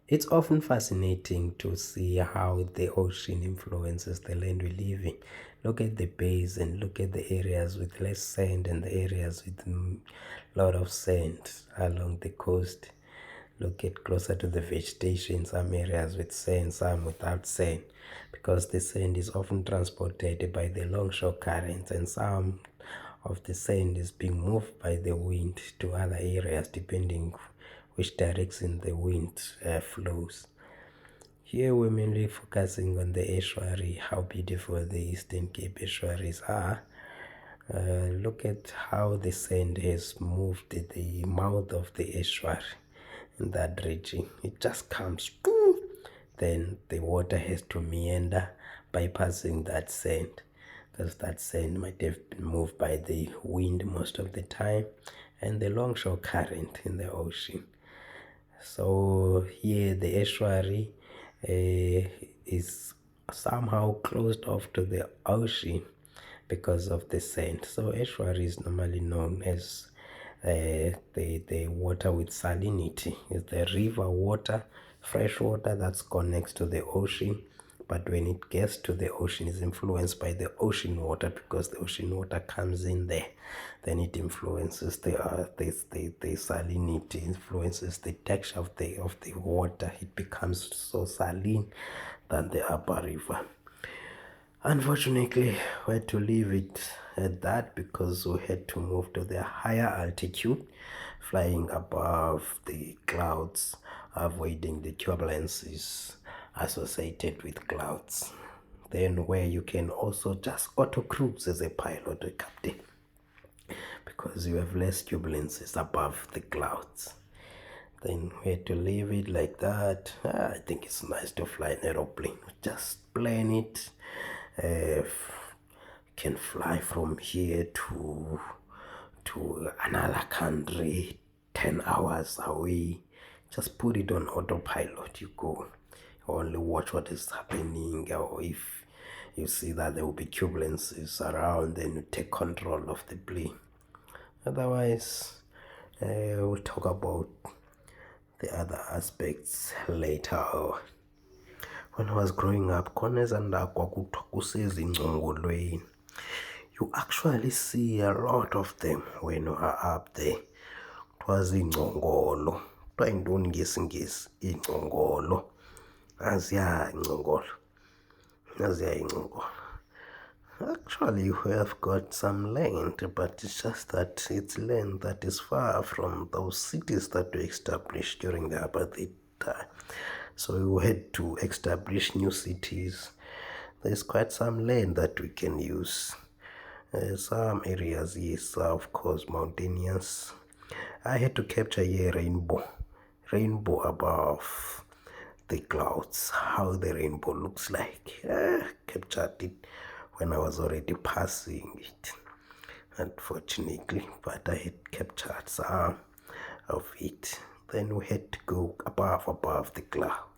It's often fascinating to see how the ocean influences the land we live in. Look at the bays and look at the areas with less sand and the areas with a lot of sand along the coast. Look at closer to the vegetation, some areas with sand, some without sand, because the sand is often transported by the longshore currents, and some of the sand is being moved by the wind to other areas depending which direction the wind flows. Here we're mainly focusing on the estuary, how beautiful the Eastern Cape estuaries are. Look at how the sand has moved the mouth of the estuary in that region. It just comes, then the water has to meander bypassing that sand, because that sand might have been moved by the wind most of the time and the longshore current in the ocean. So here the estuary is somehow closed off to the ocean because of the sand. So estuary is normally known as the water with salinity. It's the river water, fresh water that's connects to the ocean, but when it gets to the ocean is influenced by the ocean water, because the ocean water comes in there, then it influences the salinity, influences the texture of the water. It becomes so saline than the upper river. Unfortunately, we had to leave it at that because we had to move to the higher altitude, flying above the clouds, avoiding the turbulences associated with clouds. Then where you can also just auto cruise as a pilot or captain, because you have less turbulences above the clouds. Then we had to leave it like that. I think it's nice to fly an aeroplane. Just plan it. Can fly from here to another country 10 hours away. Just put it on autopilot. You go. Only watch what is happening, or if you see that there will be turbulences around, then you take control of the plane. Otherwise, we'll talk about the other aspects later. When I was growing up, you actually see a lot of them when you are up there. It was ingcongolo. Kuthiwa yintoni ngesingesi ingcongolo? Naziya ingcongolo. Actually, we have got some land, but it's just that it's land that is far from those cities that were established during the apartheid time. So we had to establish new cities. There's quite some land that we can use. Some areas, yes, are of course mountainous. I had to capture a rainbow above the clouds, how the rainbow looks like. Captured it when I was already passing it, unfortunately, but I had captured some of it. Then we had to go above the clouds.